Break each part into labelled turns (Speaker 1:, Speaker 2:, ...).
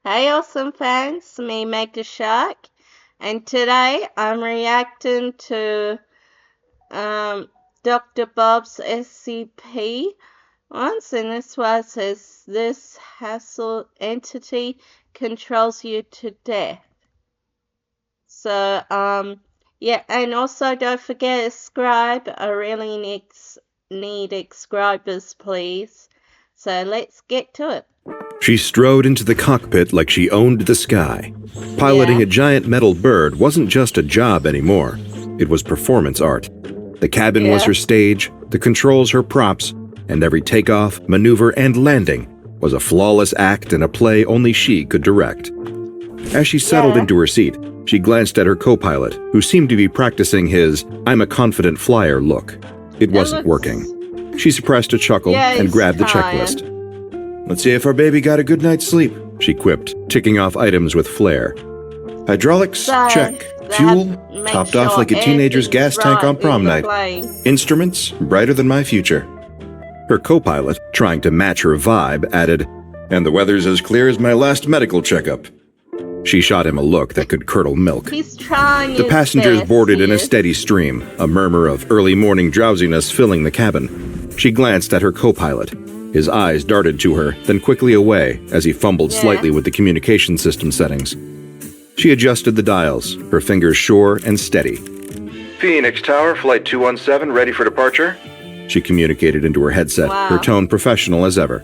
Speaker 1: Hey awesome fans, me Megashark, and today I'm reacting to Dr. Bob's SCP once, and this one says this hassle entity controls you to death. So yeah, and also don't forget to subscribe. I really need subscribers, please. So let's get to it.
Speaker 2: She strode into the cockpit like she owned the sky. Piloting a giant metal bird wasn't just a job anymore. It was performance art. The cabin was her stage, the controls her props, and every takeoff, maneuver, and landing was a flawless act and a play only she could direct. As she settled into her seat, she glanced at her co-pilot, who seemed to be practicing his "I'm a confident flyer" look. It wasn't working. She suppressed a chuckle and grabbed the checklist. "Let's see if our baby got a good night's sleep," she quipped, ticking off items with flair. "Hydraulics, check. Fuel, topped off like a teenager's gas tank on prom night. Instruments, brighter than my future." Her co-pilot, trying to match her vibe, added, "And the weather's as clear as my last medical checkup." She shot him a look that could curdle milk. The passengers boarded in a steady stream, a murmur of early morning drowsiness filling the cabin. She glanced at her co-pilot. His eyes darted to her, then quickly away as he fumbled slightly with the communication system settings. She adjusted the dials, her fingers sure and steady. "Phoenix Tower, Flight 217, ready for departure?" She communicated into her headset, her tone professional as ever.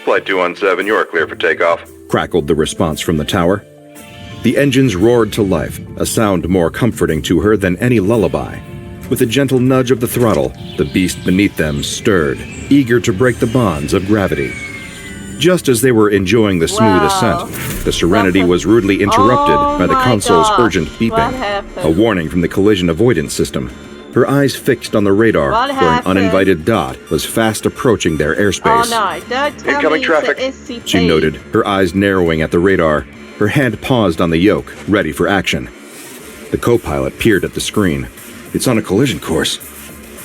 Speaker 2: "Flight 217, you are clear for takeoff," crackled the response from the tower. The engines roared to life, a sound more comforting to her than any lullaby. With a gentle nudge of the throttle, the beast beneath them stirred, eager to break the bonds of gravity. Just as they were enjoying the smooth ascent, the serenity was rudely interrupted by the console's urgent beeping, a warning from the collision avoidance system. Her eyes fixed on the radar, where an uninvited dot was fast approaching their airspace. "Incoming traffic," she noted, her eyes narrowing at the radar. Her hand paused on the yoke, ready for action. The co-pilot peered at the screen. "It's on a collision course."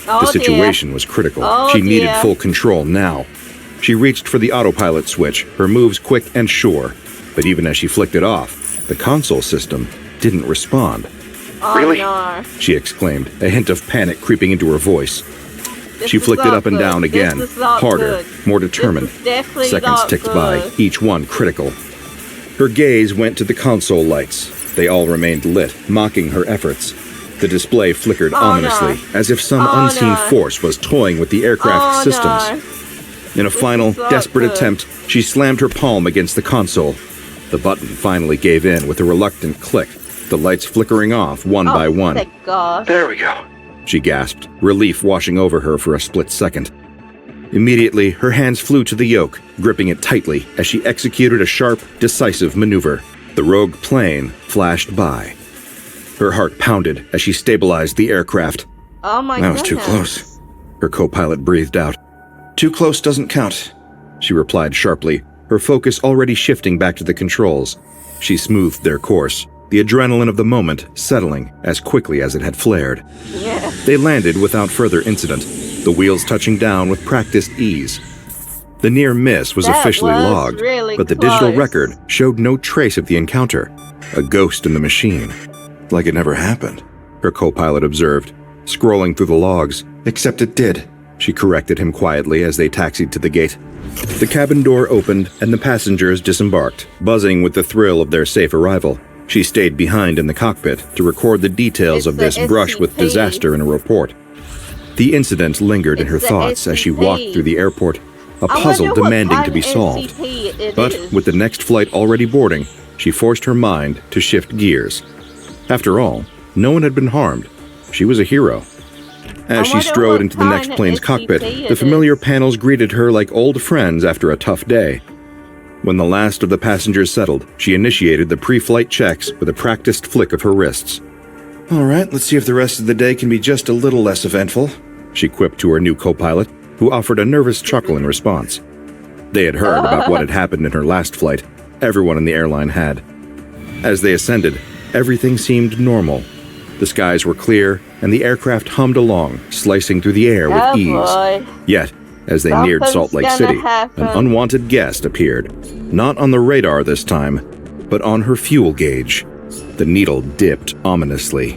Speaker 2: The situation was critical. She needed full control now. She reached for the autopilot switch, her moves quick and sure. But even as she flicked it off, the console system didn't respond. "Really?" she exclaimed, a hint of panic creeping into her voice. She flicked it up and down again, harder, more determined. Seconds ticked by, each one critical. Her gaze went to the console lights. They all remained lit, mocking her efforts. The display flickered ominously, as if some unseen force was toying with the aircraft's systems. In a final, desperate attempt, she slammed her palm against the console. The button finally gave in with a reluctant click, the lights flickering off one by one. "There we go," she gasped, relief washing over her for a split second. Immediately, her hands flew to the yoke, gripping it tightly as she executed a sharp, decisive maneuver. The rogue plane flashed by. Her heart pounded as she stabilized the aircraft. "That was too close," her co-pilot breathed out. "Too close doesn't count," she replied sharply, her focus already shifting back to the controls. She smoothed their course, the adrenaline of the moment settling as quickly as it had flared. They landed without further incident, the wheels touching down with practiced ease. The near miss was officially logged, but the digital record showed no trace of the encounter. A ghost in the machine. "Like it never happened," her co-pilot observed, scrolling through the logs. "Except it did," she corrected him quietly as they taxied to the gate. The cabin door opened and the passengers disembarked, buzzing with the thrill of their safe arrival. She stayed behind in the cockpit to record the details of this brush with disaster in a report. The incident lingered in her thoughts as she walked through the airport, a puzzle demanding to be solved. But with the next flight already boarding, she forced her mind to shift gears. After all, no one had been harmed. She was a hero. As she strode into the next plane's cockpit, the familiar panels greeted her like old friends after a tough day. When the last of the passengers settled, she initiated the pre-flight checks with a practiced flick of her wrists. "All right, let's see if the rest of the day can be just a little less eventful," she quipped to her new co-pilot, who offered a nervous chuckle in response. They had heard about what had happened in her last flight. Everyone in the airline had. As they ascended, everything seemed normal. The skies were clear, and the aircraft hummed along, slicing through the air with ease. Yet, As they neared Salt Lake City,
Speaker 1: happen.
Speaker 2: an unwanted guest appeared. Not on the radar this time, but on her fuel gauge. The needle dipped ominously.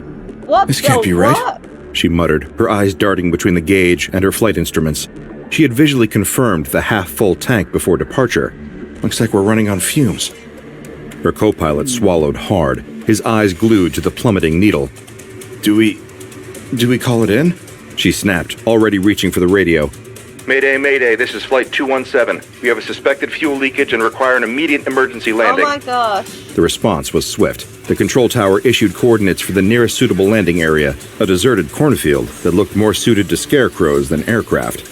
Speaker 1: What
Speaker 2: "This can't be right,"
Speaker 1: what?
Speaker 2: she muttered, her eyes darting between the gauge and her flight instruments. She had visually confirmed the half-full tank before departure. "Looks like we're running on fumes." Her co-pilot swallowed hard, his eyes glued to the plummeting needle. Do we call it in?" she snapped, already reaching for the radio.
Speaker 3: "Mayday, Mayday, this is Flight 217. We have a suspected fuel leakage and require an immediate emergency landing."
Speaker 1: Oh my gosh.
Speaker 2: The response was swift. The control tower issued coordinates for the nearest suitable landing area, a deserted cornfield that looked more suited to scarecrows than aircraft.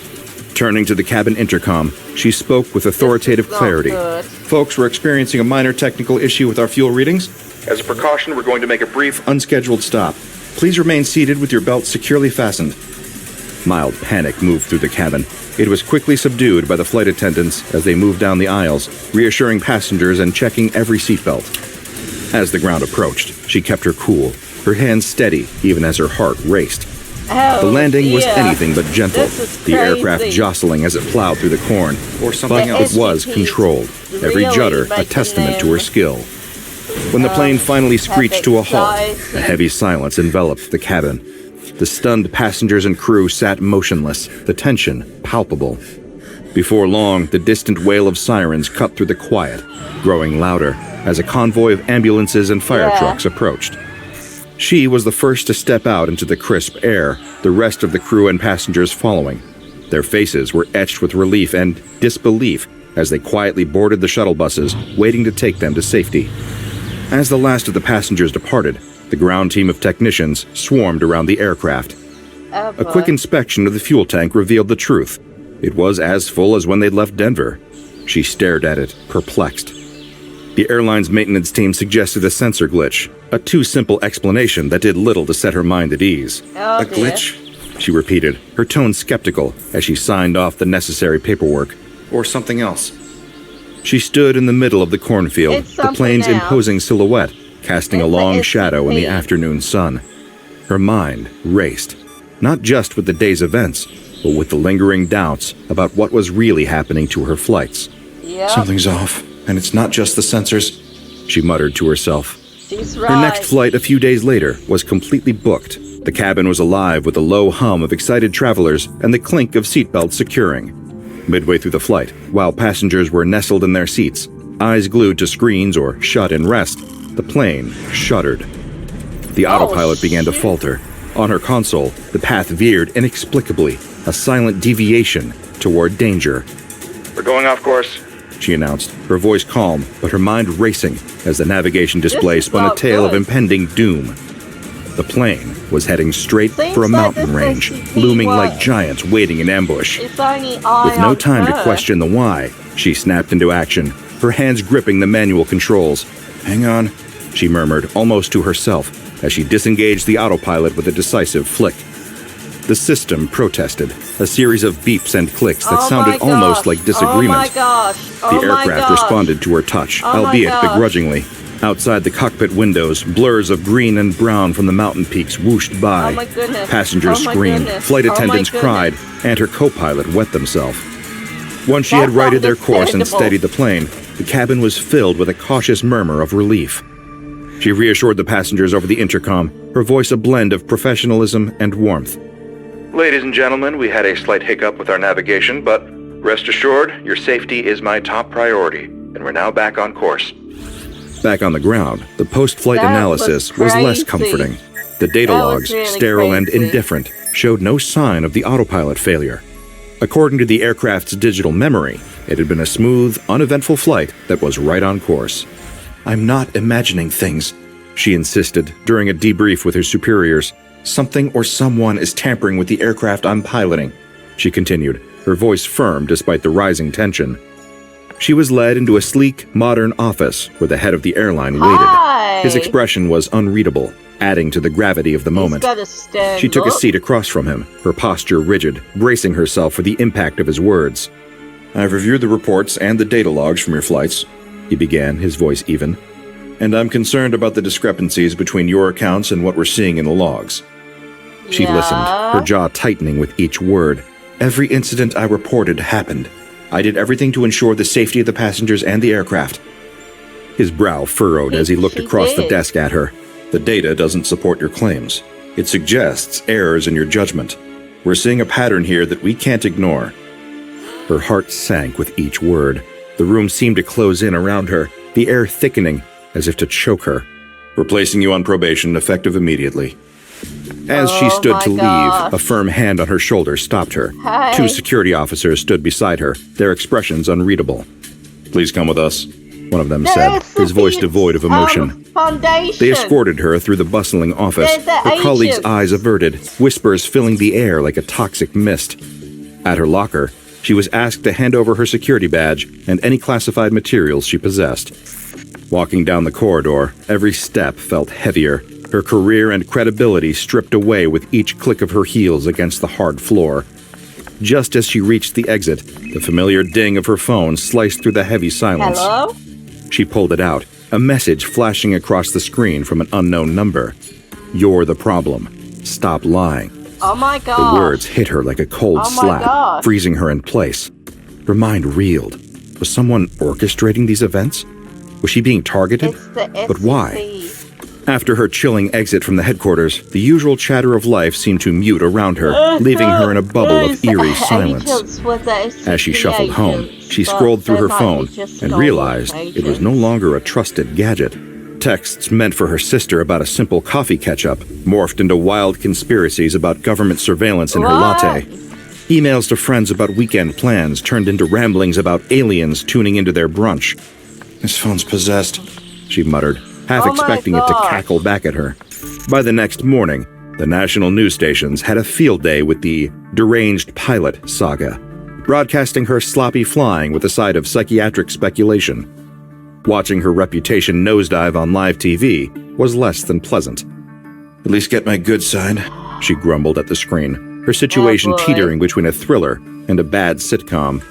Speaker 2: Turning to the cabin intercom, she spoke with authoritative clarity.
Speaker 1: Good.
Speaker 2: "Folks, we're experiencing a minor technical issue with our fuel readings.
Speaker 3: As a precaution, we're going to make a brief...
Speaker 2: Unscheduled stop. Please remain seated with your belts securely fastened." Mild panic moved through the cabin. It was quickly subdued by the flight attendants as they moved down the aisles, reassuring passengers and checking every seatbelt. As the ground approached, she kept her cool, her hands steady even as her heart raced.
Speaker 1: Oh,
Speaker 2: The landing was
Speaker 1: dear.
Speaker 2: anything but gentle,
Speaker 1: This is
Speaker 2: the aircraft
Speaker 1: crazy.
Speaker 2: jostling as it plowed through the corn,
Speaker 3: or something
Speaker 1: The
Speaker 3: else.
Speaker 2: it was
Speaker 1: SCP
Speaker 2: controlled, every
Speaker 1: really
Speaker 2: judder a
Speaker 1: making
Speaker 2: testament to
Speaker 1: them
Speaker 2: her skill. When the plane finally screeched to a halt,
Speaker 1: anxiety.
Speaker 2: a heavy silence enveloped the cabin. The stunned passengers and crew sat motionless, the tension palpable. Before long, the distant wail of sirens cut through the quiet, growing louder as a convoy of ambulances and fire
Speaker 1: Yeah.
Speaker 2: trucks approached. She was the first to step out into the crisp air, the rest of the crew and passengers following. Their faces were etched with relief and disbelief as they quietly boarded the shuttle buses, waiting to take them to safety. As the last of the passengers departed, the ground team of technicians swarmed around the aircraft.
Speaker 1: Oh,
Speaker 2: A quick
Speaker 1: boy.
Speaker 2: inspection of the fuel tank revealed the truth. It was as full as when they'd left Denver. She stared at it, perplexed. The airline's maintenance team suggested a sensor glitch, a too simple explanation that did little to set her mind at ease.
Speaker 1: Oh,
Speaker 2: "A
Speaker 1: dear.
Speaker 2: glitch?" she repeated, her tone skeptical as she signed off the necessary paperwork.
Speaker 3: Or something else.
Speaker 2: She stood in the middle of the cornfield,
Speaker 1: It's
Speaker 2: the
Speaker 1: something
Speaker 2: plane's
Speaker 1: else.
Speaker 2: imposing silhouette casting a
Speaker 1: It's the
Speaker 2: long shadow in the
Speaker 1: SCP.
Speaker 2: afternoon sun. Her mind raced, not just with the day's events, but with the lingering doubts about what was really happening to her flights.
Speaker 1: Yep.
Speaker 2: "Something's off, and it's not just the sensors," she muttered to herself.
Speaker 1: She's right.
Speaker 2: Her next flight a few days later was completely booked. The cabin was alive with a low hum of excited travelers and the clink of seatbelts securing. Midway through the flight, while passengers were nestled in their seats, eyes glued to screens or shut in rest, the plane shuddered. The autopilot began to
Speaker 1: shit.
Speaker 2: falter. On her console, the path veered inexplicably, a silent deviation toward danger.
Speaker 3: We're going off course.
Speaker 2: She announced, her voice calm, but her mind racing as the navigation display
Speaker 1: This is
Speaker 2: spun a
Speaker 1: not
Speaker 2: tale of
Speaker 1: good.
Speaker 2: impending doom. The plane was heading straight
Speaker 1: Seems
Speaker 2: for a
Speaker 1: like
Speaker 2: mountain
Speaker 1: this
Speaker 2: range,
Speaker 1: SCP
Speaker 2: looming like
Speaker 1: was.
Speaker 2: giants waiting in ambush.
Speaker 1: It's only eye
Speaker 2: With no
Speaker 1: on
Speaker 2: time to
Speaker 1: her.
Speaker 2: question the why, she snapped into action, her hands gripping the manual controls. "Hang on," she murmured, almost to herself, as she disengaged the autopilot with a decisive flick. The system protested, a series of beeps and clicks that
Speaker 1: Oh
Speaker 2: sounded
Speaker 1: my
Speaker 2: almost
Speaker 1: gosh.
Speaker 2: like disagreement.
Speaker 1: Oh my gosh. Oh
Speaker 2: The
Speaker 1: my
Speaker 2: aircraft
Speaker 1: gosh.
Speaker 2: responded to her touch,
Speaker 1: Oh my
Speaker 2: albeit
Speaker 1: gosh.
Speaker 2: begrudgingly. Outside the cockpit windows, blurs of green and brown from the mountain peaks whooshed by.
Speaker 1: Oh my goodness.
Speaker 2: Passengers
Speaker 1: Oh my
Speaker 2: screamed,
Speaker 1: goodness.
Speaker 2: flight
Speaker 1: Oh my
Speaker 2: attendants
Speaker 1: goodness.
Speaker 2: cried, and her co-pilot wet themselves. Once she had
Speaker 1: That's
Speaker 2: righted their course and
Speaker 1: understandable.
Speaker 2: steadied the plane, the cabin was filled with a cautious murmur of relief. She reassured the passengers over the intercom, her voice a blend of professionalism and warmth.
Speaker 3: Ladies and gentlemen, we had a slight hiccup with our navigation, but rest assured, your safety is my top priority, and we're now back on course.
Speaker 2: Back on the ground, the post-flight
Speaker 1: That
Speaker 2: analysis
Speaker 1: was
Speaker 2: was less
Speaker 1: crazy.
Speaker 2: comforting. The data
Speaker 1: That was
Speaker 2: logs,
Speaker 1: really
Speaker 2: sterile and
Speaker 1: crazy.
Speaker 2: indifferent, showed no sign of the autopilot failure. According to the aircraft's digital memory, it had been a smooth, uneventful flight that was right on course. "I'm not imagining things," she insisted during a debrief with her superiors. "Something or someone is tampering with the aircraft I'm piloting," she continued, her voice firm despite the rising tension. She was led into a sleek, modern office where the head of the airline waited.
Speaker 1: Hi.
Speaker 2: His expression was unreadable, adding to the gravity of the moment.
Speaker 1: He's got a stern
Speaker 2: She took a
Speaker 1: look.
Speaker 2: seat across from him, her posture rigid, bracing herself for the impact of his words. "I've reviewed the reports and the data logs from your flights," he began, his voice even, "and I'm concerned about the discrepancies between your accounts and what we're seeing in the logs." She listened, her jaw tightening with each word. Every incident I reported happened. I did everything to ensure the safety of the passengers and the aircraft. His brow furrowed as he looked across the desk at her. The data doesn't support your claims. It suggests errors in your judgment. We're seeing a pattern here that we can't ignore. Her heart sank with each word. The room seemed to close in around her, the air thickening as if to choke her. We're placing you on probation, effective immediately. As she stood to leave, a firm hand on her shoulder stopped her.
Speaker 1: Hey.
Speaker 2: 2 security officers stood beside her, their expressions unreadable. Please come with us, one of them said, his voice devoid of emotion.
Speaker 1: Foundation.
Speaker 2: They escorted her through the bustling office, her colleagues' eyes averted, whispers filling the air like a toxic mist. At her locker, she was asked to hand over her security badge and any classified materials she possessed. Walking down the corridor, every step felt heavier, her career and credibility stripped away with each click of her heels against the hard floor. Just as she reached the exit, the familiar ding of her phone sliced through the heavy silence.
Speaker 1: Hello?
Speaker 2: She pulled it out, a message flashing across the screen from an unknown number. You're the problem. Stop lying.
Speaker 1: Oh my god.
Speaker 2: The words hit her like a cold slap, freezing her in place. Her mind reeled. Was someone orchestrating these events? Was she being targeted?
Speaker 1: It's the SCP.
Speaker 2: But why? After her chilling exit from the headquarters, the usual chatter of life seemed to mute around her, leaving her in a bubble of eerie silence. As she shuffled home, she scrolled through her phone and realized it was no longer a trusted gadget. Texts meant for her sister about a simple coffee catch-up morphed into wild conspiracies about government surveillance in her latte. Emails to friends about weekend plans turned into ramblings about aliens tuning into their brunch. This phone's possessed, she muttered, half expecting it to cackle back at her. By the next morning, the national news stations had a field day with the deranged pilot saga, broadcasting her sloppy flying with a side of psychiatric speculation. Watching her reputation nosedive on live TV was less than pleasant. At least get my good side, she grumbled at the screen, her situation teetering between a thriller and a bad sitcom.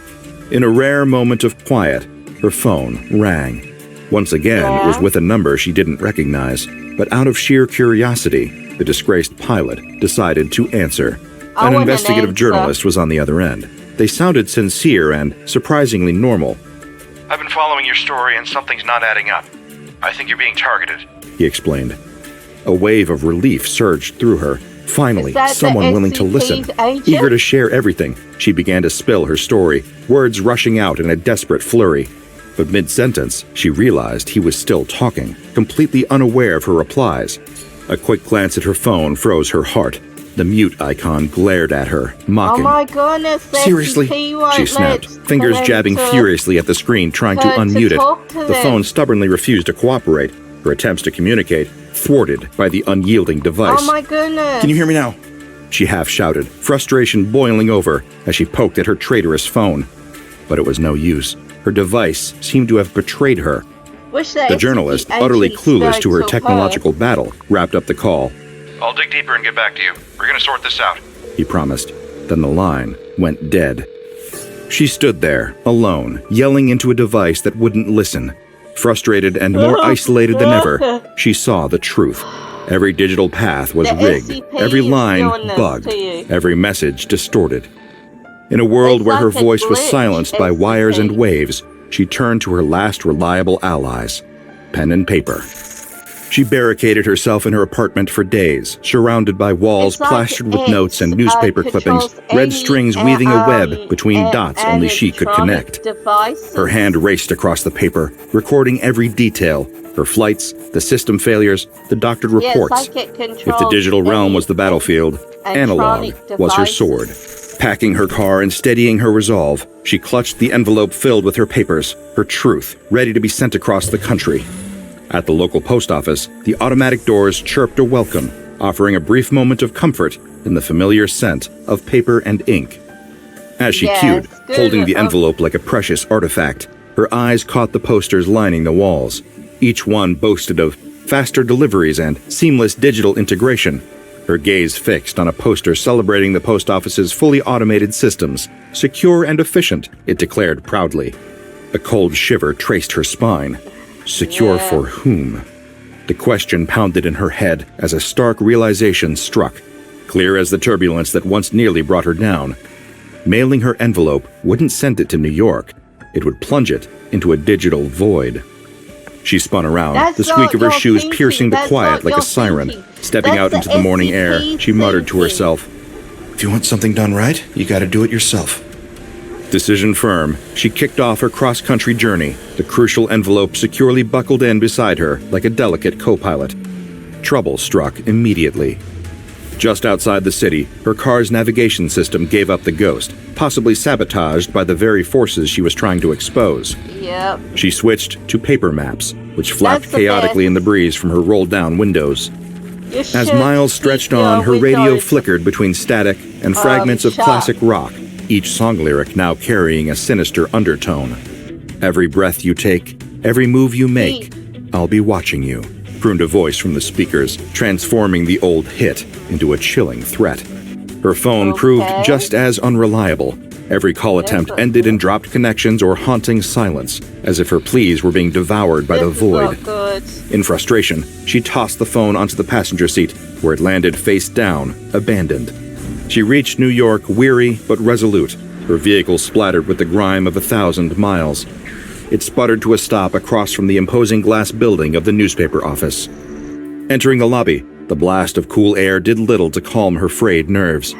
Speaker 2: In a rare moment of quiet, her phone rang. Once again, it was with a number she didn't recognize, but out of sheer curiosity, the disgraced pilot decided to answer. An investigative journalist was on the other end. They sounded sincere and surprisingly normal.
Speaker 3: I've been following your story and something's not adding up. I think you're being targeted,
Speaker 2: he explained. A wave of relief surged through her. Finally, someone willing to listen. Eager to share everything, she began to spill her story, words rushing out in a desperate flurry. But mid-sentence, she realized he was still talking, completely unaware of her replies. A quick glance at her phone froze her heart. The mute icon glared at her, mocking.
Speaker 1: Oh my goodness,
Speaker 2: Seriously? She snapped, fingers jabbing furiously at the screen, trying to unmute it. The phone stubbornly refused to cooperate, her attempts to communicate thwarted by the unyielding device.
Speaker 1: Oh my goodness.
Speaker 2: Can you hear me now? She half shouted, frustration boiling over as she poked at her traitorous phone. But it was no use. Her device seemed to have betrayed her. The journalist, utterly clueless to her technological battle, wrapped up the call.
Speaker 3: I'll dig deeper and get back to you. We're gonna sort this out,
Speaker 2: he promised. Then the line went dead. She stood there, alone, yelling into a device that wouldn't listen. Frustrated and more isolated than ever, she saw the truth. Every digital path was rigged, every line bugged, every message distorted. In a world where her voice was silenced by wires and waves, she turned to her last reliable allies, pen and paper. She barricaded herself in her apartment for days, surrounded by walls plastered with notes and newspaper clippings, red strings weaving a web between dots only she could connect. Her hand raced across the paper, recording every detail, her flights, the system failures, the doctored reports. If the digital realm was the battlefield, analog was her sword. Packing her car and steadying her resolve, she clutched the envelope filled with her papers, her truth, ready to be sent across the country. At the local post office, the automatic doors chirped a welcome, offering a brief moment of comfort in the familiar scent of paper and ink. As she queued, holding the envelope like a precious artifact, her eyes caught the posters lining the walls. Each one boasted of faster deliveries and seamless digital integration. Her gaze fixed on a poster celebrating the post office's fully automated systems. Secure and efficient, it declared proudly. A cold shiver traced her spine. Secure for whom? The question pounded in her head as a stark realization struck, clear as the turbulence that once nearly brought her down. Mailing her envelope wouldn't send it to New York. It would plunge it into a digital void. She spun around, the squeak of her shoes piercing the quiet like a siren. Stepping out into the morning air, she muttered to herself, "If you want something done right, you gotta do it yourself." Decision firm, she kicked off her cross-country journey, the crucial envelope securely buckled in beside her like a delicate co-pilot. Trouble struck immediately. Just outside the city, her car's navigation system gave up the ghost, possibly sabotaged by the very forces she was trying to expose.
Speaker 1: Yep.
Speaker 2: She switched to paper maps, which flapped chaotically in the breeze from her rolled-down windows. As miles stretched on, her radio flickered between static and fragments of classic rock, each song lyric now carrying a sinister undertone. "Every breath you take, every move you make, I'll be watching you," crooned a voice from the speakers, transforming the old hit into a chilling threat. Her phone proved just as unreliable. Every call attempt ended in dropped connections or haunting silence, as if her pleas were being devoured by the void. In frustration, she tossed the phone onto the passenger seat, where it landed face down, abandoned. She reached New York weary but resolute, her vehicle splattered with the grime of 1,000 miles. It sputtered to a stop across from the imposing glass building of the newspaper office. Entering the lobby, the blast of cool air did little to calm her frayed nerves.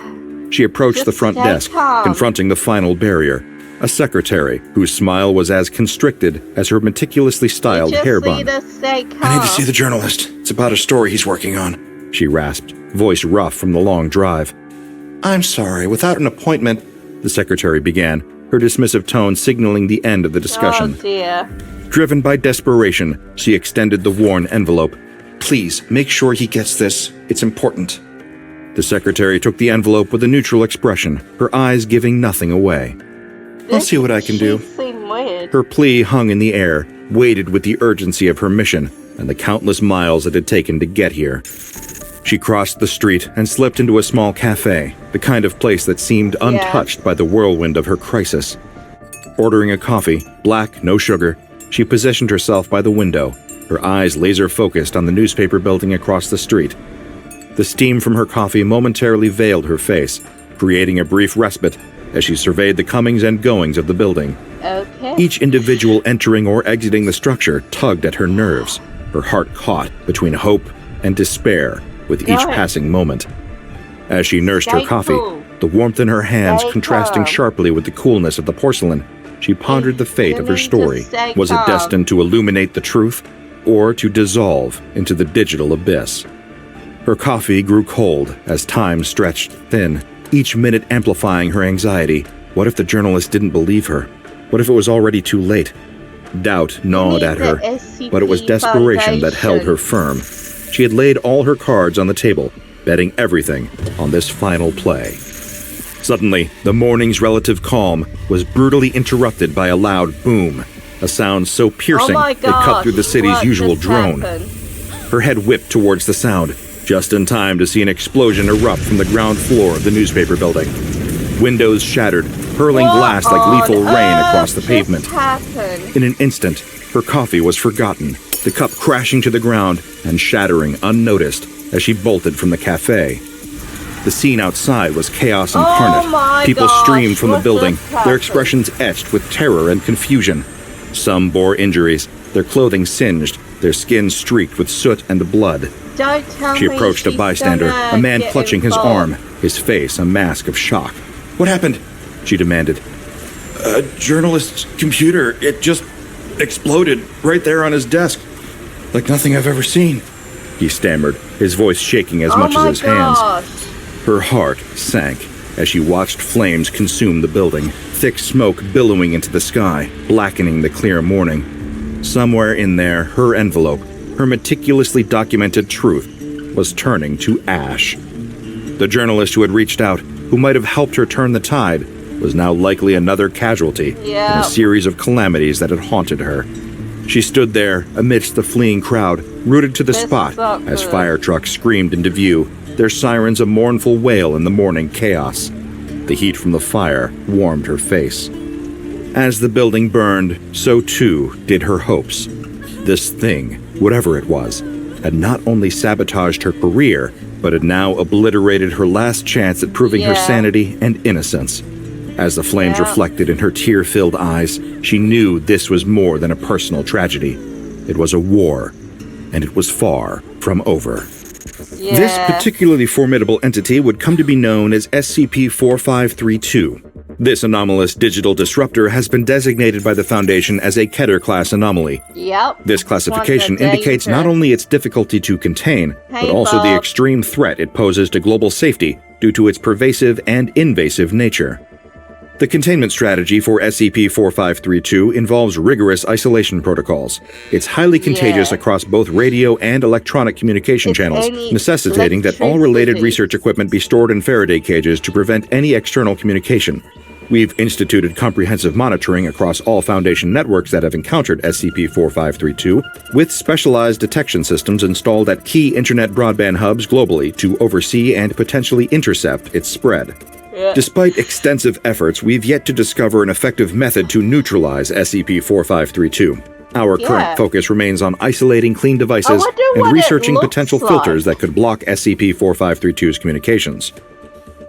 Speaker 2: She approached the front desk, confronting the final barrier, a secretary whose smile was as constricted as her meticulously styled hair bun.
Speaker 3: "I need to see the journalist. It's about a story he's working on,"
Speaker 2: she rasped, voice rough from the long drive. "I'm sorry, without an appointment," the secretary began, her dismissive tone signaling the end of the discussion.
Speaker 1: Oh dear.
Speaker 2: Driven by desperation, she extended the worn envelope. "Please, make sure he gets this. It's important." The secretary took the envelope with a neutral expression, her eyes giving nothing away. "I'll see what I can do." Her plea hung in the air, weighted with the urgency of her mission and the countless miles it had taken to get here. She crossed the street and slipped into a small cafe, the kind of place that seemed untouched by the whirlwind of her crisis. Ordering a coffee, black, no sugar, she positioned herself by the window, her eyes laser-focused on the newspaper building across the street. The steam from her coffee momentarily veiled her face, creating a brief respite as she surveyed the comings and goings of the building. Each individual entering or exiting the structure tugged at her nerves, her heart caught between hope and despair with each passing moment. As she nursed her coffee, the warmth in her hands contrasting sharply with the coolness of the porcelain, she pondered the fate of her story. Was it destined to illuminate the truth, or to dissolve into the digital abyss? Her coffee grew cold as time stretched thin, each minute amplifying her anxiety. What if the journalist didn't believe her? What if it was already too late? Doubt gnawed at her, but it was desperation that held her firm. She had laid all her cards on the table, betting everything on this final play. Suddenly, the morning's relative calm was brutally interrupted by a loud boom, a sound so piercing it cut through the city's usual drone. Her head whipped towards the sound, just in time to see an explosion erupt from the ground floor of the newspaper building. Windows shattered, hurling glass like lethal rain across the pavement. In an instant, her coffee was forgotten, the cup crashing to the ground and shattering unnoticed as she bolted from the cafe. The scene outside was chaos incarnate. People streamed from the building, their expressions etched with terror and confusion. Some bore injuries, their clothing singed, their skin streaked with soot and blood. She approached a bystander, a man clutching his arm, his face a mask of shock. "What happened?" she demanded. "A journalist's computer. It just exploded right there on his desk. Like nothing I've ever seen," he stammered, his voice shaking as much as his hands. Her heart sank as she watched flames consume the building, thick smoke billowing into the sky, blackening the clear morning. Somewhere in there, her envelope, her meticulously documented truth, was turning to ash. The journalist who had reached out, who might have helped her turn the tide, was now likely another casualty in a series of calamities that had haunted her. She stood there amidst the fleeing crowd, rooted to the spot as fire trucks screamed into view, their sirens a mournful wail in the morning chaos. The heat from the fire warmed her face. As the building burned, so too did her hopes. This thing, whatever it was, had not only sabotaged her career, but had now obliterated her last chance at proving her sanity and innocence. As the flames reflected in her tear-filled eyes, she knew this was more than a personal tragedy. It was a war, and it was far from over.
Speaker 1: Yeah.
Speaker 2: This particularly formidable entity would come to be known as SCP-4532. This anomalous digital disruptor has been designated by the Foundation as a Keter-class anomaly.
Speaker 1: Yep.
Speaker 2: This classification indicates not only its difficulty to contain, but also the extreme threat it poses to global safety due to its pervasive and invasive nature. The containment strategy for SCP-4532 involves rigorous isolation protocols. It's highly contagious across both radio and electronic communication channels, necessitating that all related research equipment be stored in Faraday cages to prevent any external communication. We've instituted comprehensive monitoring across all Foundation networks that have encountered SCP-4532, with specialized detection systems installed at key internet broadband hubs globally to oversee and potentially intercept its spread. Despite extensive efforts, we've yet to discover an effective method to neutralize SCP-4532. Our current focus remains on isolating clean devices and researching potential filters that could block SCP-4532's communications.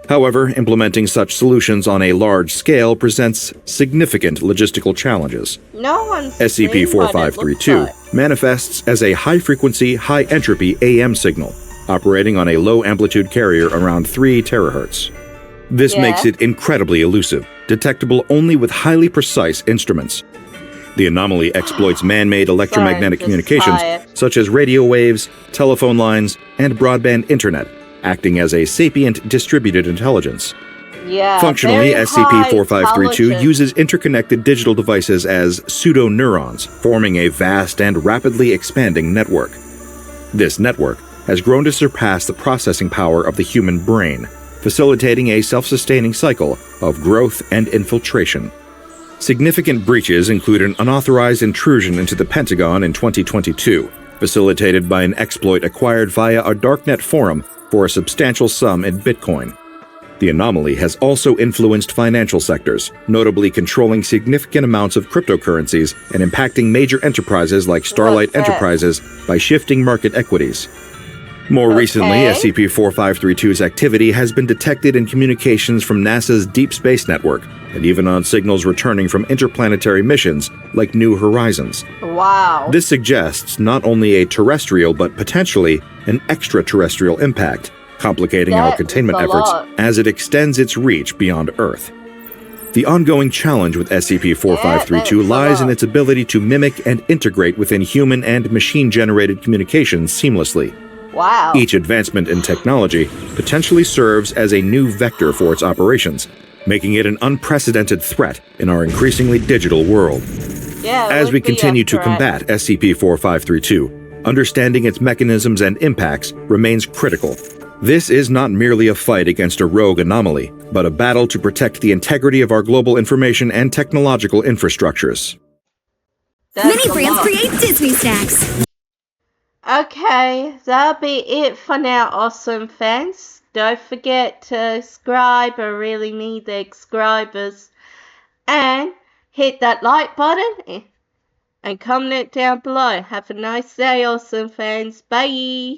Speaker 2: However, implementing such solutions on a large scale presents significant logistical challenges. SCP-4532 manifests as a high-frequency, high-entropy AM signal, operating on a low-amplitude carrier around 3 terahertz. This makes it incredibly elusive, detectable only with highly precise instruments. The anomaly exploits man-made electromagnetic communications, such as radio waves, telephone lines, and broadband internet, acting as a sapient distributed intelligence. Functionally, SCP-4532 uses interconnected digital devices as pseudo-neurons, forming a vast and rapidly expanding network. This network has grown to surpass the processing power of the human brain, facilitating a self-sustaining cycle of growth and infiltration. Significant breaches include an unauthorized intrusion into the Pentagon in 2022, facilitated by an exploit acquired via a darknet forum for a substantial sum in Bitcoin. The anomaly has also influenced financial sectors, notably controlling significant amounts of cryptocurrencies and impacting major enterprises like Starlight Enterprises by shifting market equities. More recently, SCP-4532's activity has been detected in communications from NASA's Deep Space Network, and even on signals returning from interplanetary missions like New Horizons. This suggests not only a terrestrial but potentially an extraterrestrial impact, complicating our containment efforts as it extends its reach beyond Earth. The ongoing challenge with SCP-4532 lies in its ability to mimic and integrate within human and machine-generated communications seamlessly. Each advancement in technology potentially serves as a new vector for its operations, making it an unprecedented threat in our increasingly digital world. As we continue to combat SCP-4532, understanding its mechanisms and impacts remains critical. This is not merely a fight against a rogue anomaly, but a battle to protect the integrity of our global information and technological infrastructures.
Speaker 4: Many brands create Disney snacks.
Speaker 1: Okay, that'll be it for now, awesome fans. Don't forget to subscribe. I really need the subscribers. And hit that like button and comment down below. Have a nice day, awesome fans. Bye.